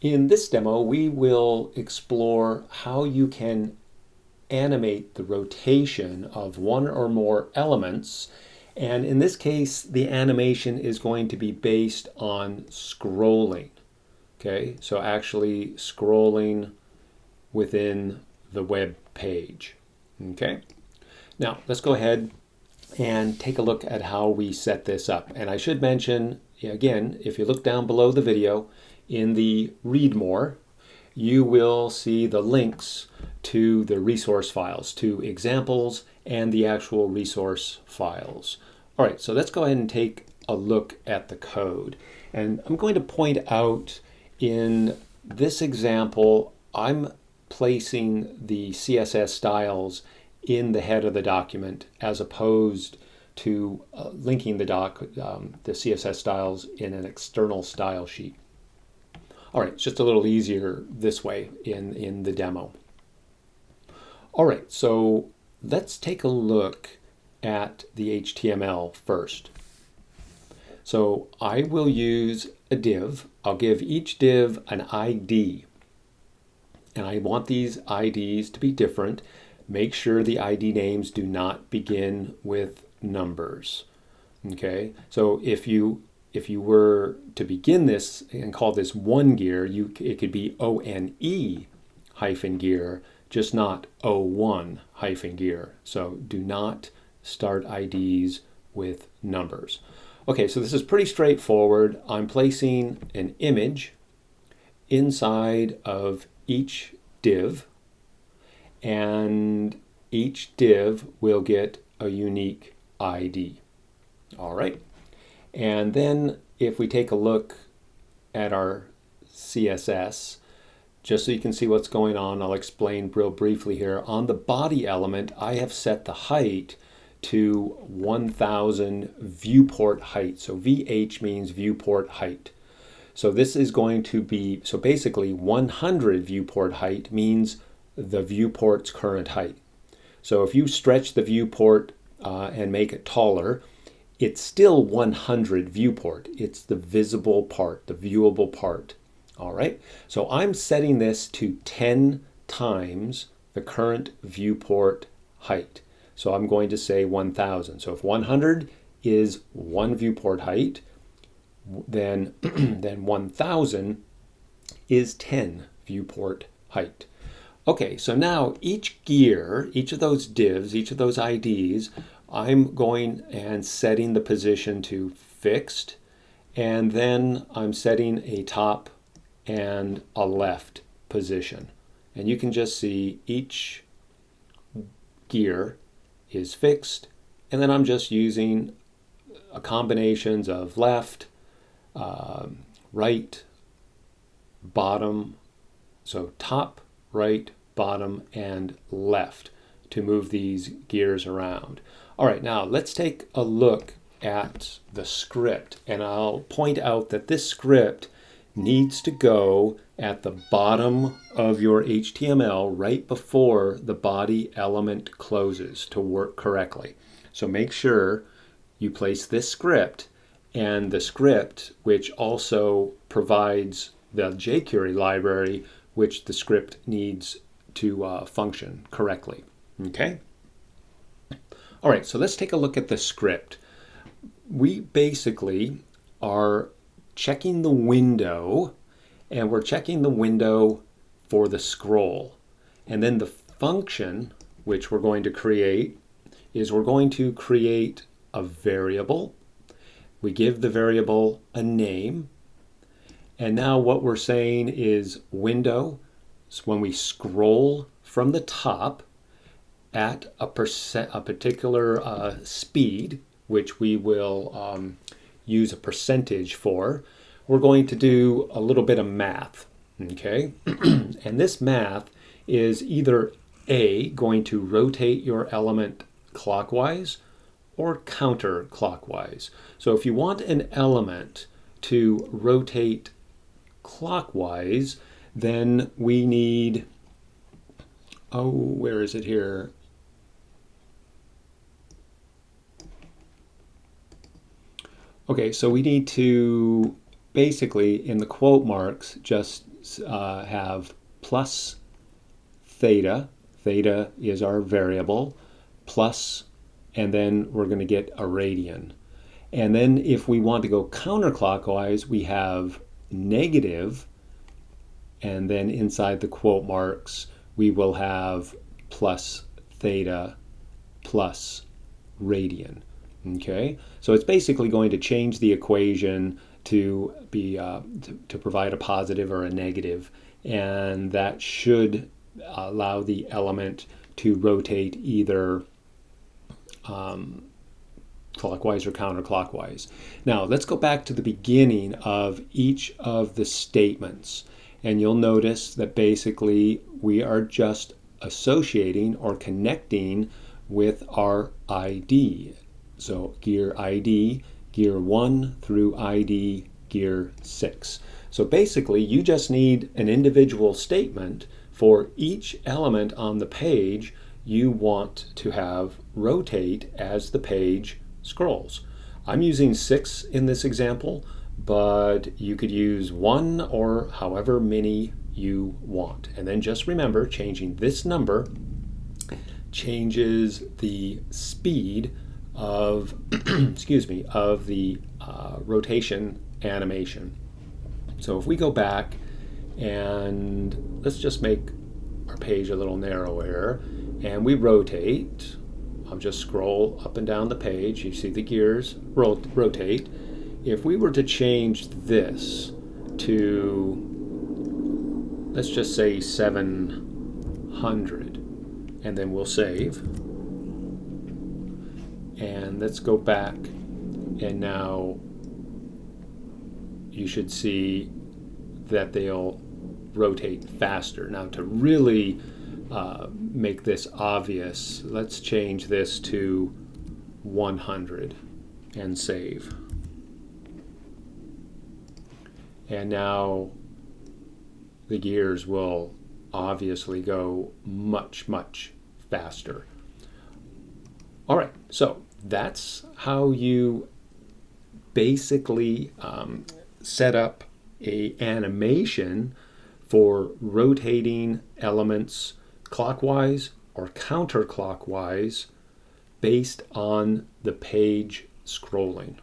In this demo, we will explore how you can animate the rotation of one or more elements. And in this case, the animation is going to be based on scrolling. Okay, so actually scrolling within the web page. Okay, now let's go ahead and take a look at how we set this up. And I should mention, again, if you look down below the video, in the Read More, you will see the links to the resource files, to examples and the actual resource files. All right, so let's go ahead and take a look at the code. And I'm going to point out in this example, I'm placing the CSS styles in the head of the document as opposed to linking the CSS styles in an external style sheet. All right, it's just a little easier this way in the demo. All right, so let's take a look at the HTML first. So I will use a div. I'll give each div an ID. And I want these IDs to be different. Make sure the ID names do not begin with numbers. Okay, so if you were to begin this and call this one gear, it could be ONE hyphen gear, just not O1 hyphen gear. So do not start IDs with numbers. Okay, so this is pretty straightforward. I'm placing an image inside of each div, and each div will get a unique ID. All right. And then if we take a look at our CSS, just so you can see what's going on, I'll explain real briefly here. On the body element, I have set the height to 1000 viewport height. So VH means viewport height. So this is going to be, so basically 100 viewport height means the viewport's current height. So if you stretch the viewport and make it taller, it's still 100 viewport. It's the visible part, the viewable part. All right, so I'm setting this to 10 times the current viewport height. So I'm going to say 1000. So if 100 is one viewport height, then 1000 is 10 viewport height. Okay, so now each gear, each of those divs, each of those IDs, I'm going and setting the position to fixed, and then I'm setting a top and a left position. And you can just see each gear is fixed, and then I'm just using combinations of left, right, bottom, so top, right, bottom, and left to move these gears around. All right, now let's take a look at the script, and I'll point out that this script needs to go at the bottom of your HTML right before the body element closes to work correctly. So make sure you place this script and the script which also provides the jQuery library which the script needs to function correctly. Okay? All right, so let's take a look at the script. We basically are checking the window, and we're checking the window for the scroll. And then the function which we're going to create is we're going to create a variable. We give the variable a name. And now what we're saying is window. So when we scroll from the top at a particular speed, which we will use a percentage for, we're going to do a little bit of math, okay? And this math is either A, going to rotate your element clockwise or counterclockwise. So if you want an element to rotate clockwise, then we need, oh, where is it here? Okay, so we need to basically, in the quote marks, just have plus theta. Theta is our variable, plus, and then we're going to get a radian. And then if we want to go counterclockwise, we have negative, and then inside the quote marks, we will have plus theta plus radian. Okay, so it's basically going to change the equation to be to provide a positive or a negative, and that should allow the element to rotate either clockwise or counterclockwise. Now let's go back to the beginning of each of the statements, and you'll notice that basically we are just associating or connecting with our ID. So gear ID, gear 1 through ID gear 6. So basically you just need an individual statement for each element on the page you want to have rotate as the page scrolls. I'm using 6 in this example, but you could use 1 or however many you want. And then just remember, changing this number changes the speed of excuse me, of the rotation animation. So if we go back and let's just make our page a little narrower and we rotate, I'll just scroll up and down the page. You see the gears rotate. If we were to change this to, let's just say 700, and then we'll save. And let's go back, and now you should see that they'll rotate faster. Now to really make this obvious, let's change this to 100 and save. And now the gears will obviously go much, much faster. All right, so that's how you basically set up an animation for rotating elements clockwise or counterclockwise based on the page scrolling.